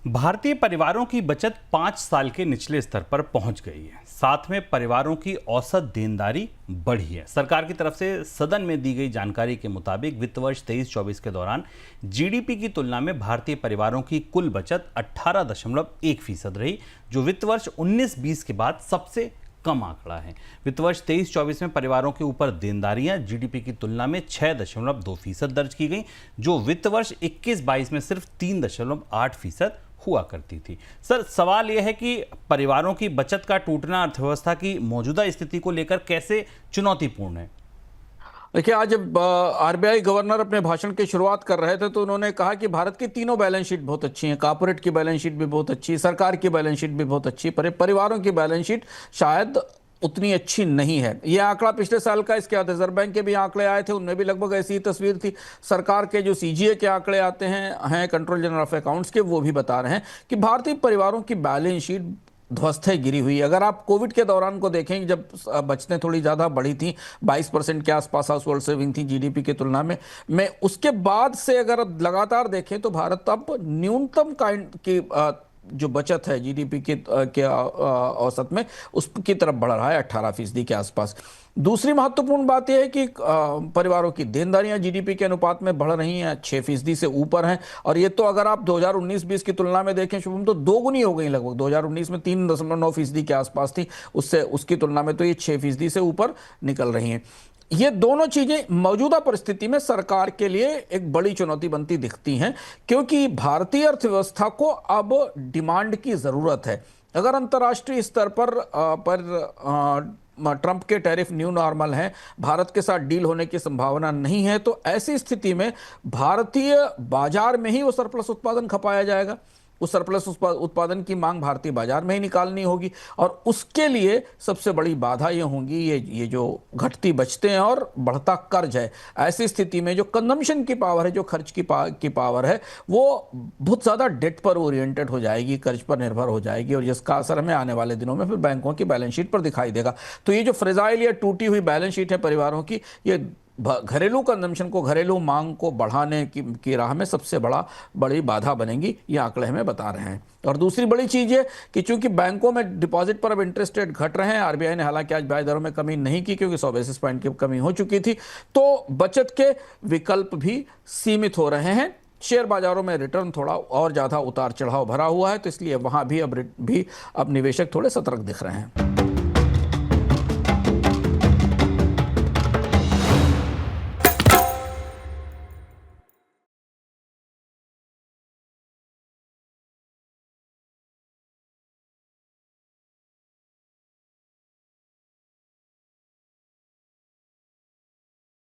भारतीय परिवारों की बचत 5 साल के निचले स्तर पर पहुंच गई है। साथ में परिवारों की औसत देनदारी बढ़ी है। सरकार की तरफ से सदन में दी गई जानकारी के मुताबिक वित्त वर्ष 23-24 के दौरान जीडीपी की तुलना में भारतीय परिवारों की कुल बचत 18.1% रही, जो वित्त वर्ष 19-20 के बाद सबसे कम आंकड़ा है। वित्त वर्ष 23-24 में परिवारों के ऊपर देनदारियां जीडीपी की तुलना में 6.2% दर्ज की गई, जो वित्त वर्ष 21-22 में सिर्फ 3.8% हुआ करती थी। सर, सवाल यह है कि परिवारों की बचत का टूटना अर्थव्यवस्था की मौजूदा स्थिति को लेकर कैसे चुनौतीपूर्ण है? देखिए, आज जब आरबीआई गवर्नर अपने भाषण की शुरुआत कर रहे थे तो उन्होंने कहा कि भारत की तीनों बैलेंस शीट बहुत अच्छी हैं। कॉर्पोरेट की बैलेंस शीट भी बहुत अच्छी, सरकार की बैलेंस शीट भी बहुत अच्छी, पर परिवारों की बैलेंस शीट शायद उतनी अच्छी नहीं है। यह आंकड़ा पिछले साल का, इसके बाद रिजर्व बैंक के भी आंकड़े आए थे, उनमें भी लगभग ऐसी ही तस्वीर थी। सरकार के जो सीजीए के आंकड़े आते हैं कंट्रोल जनरल ऑफ अकाउंट्स के, वो भी बता रहे हैं कि भारतीय परिवारों की बैलेंस शीट ध्वस्त है, गिरी हुई। अगर आप कोविड के दौरान को देखें, जब बचतें थोड़ी ज़्यादा बढ़ी थी, 22% के आसपास हाउस होल्ड सेविंग थी जीडीपी की तुलना में उसके बाद से अगर लगातार देखें तो भारत अब न्यूनतम काइंड की जो बचत है जीडीपी के औसत में, उसकी तरफ बढ़ रहा है 18% के आसपास। दूसरी महत्वपूर्ण बात यह है कि परिवारों की देनदारियां जीडीपी के अनुपात में बढ़ रही हैं, 6% से ऊपर हैं। और ये तो अगर आप 2019-20 की तुलना में देखें शुभम, तो दोगुनी हो गई लगभग। 2019 में 3.9% के आसपास थी, उसकी तुलना में तो ये 6% से ऊपर निकल रही हैं। ये दोनों चीजें मौजूदा परिस्थिति में सरकार के लिए एक बड़ी चुनौती बनती दिखती हैं, क्योंकि भारतीय अर्थव्यवस्था को अब डिमांड की जरूरत है। अगर अंतर्राष्ट्रीय स्तर पर ट्रंप के टैरिफ न्यू नॉर्मल हैं, भारत के साथ डील होने की संभावना नहीं है, तो ऐसी स्थिति में भारतीय बाजार में ही वो सरप्लस उत्पादन खपाया जाएगा। उस सरप्लस उत्पादन की मांग भारतीय बाजार में ही निकालनी होगी, और उसके लिए सबसे बड़ी बाधा ये होंगी ये जो घटती बचतें और बढ़ता कर्ज है। ऐसी स्थिति में जो कंजम्पशन की पावर है, जो खर्च की पावर है, वो बहुत ज़्यादा डेट पर ओरिएंटेड हो जाएगी, कर्ज पर निर्भर हो जाएगी, और जिसका असर हमें आने वाले दिनों में फिर बैंकों की बैलेंस शीट पर दिखाई देगा। तो ये जो फ्रेजाइल या टूटी हुई बैलेंस शीट है परिवारों की, ये घरेलू कंजम्पशन को, घरेलू मांग को बढ़ाने की राह में सबसे बड़ी बाधा बनेगी, ये आंकड़े हमें बता रहे हैं। और दूसरी बड़ी चीज़ ये कि चूंकि बैंकों में डिपॉजिट पर अब इंटरेस्ट रेट घट रहे हैं, आरबीआई ने हालांकि आज ब्याज दरों में कमी नहीं की क्योंकि 100 बेसिस पॉइंट की कमी हो चुकी थी, तो बचत के विकल्प भी सीमित हो रहे हैं। शेयर बाजारों में रिटर्न थोड़ा और ज़्यादा उतार चढ़ाव भरा हुआ है, तो इसलिए वहाँ भी अब निवेशक थोड़े सतर्क दिख रहे हैं।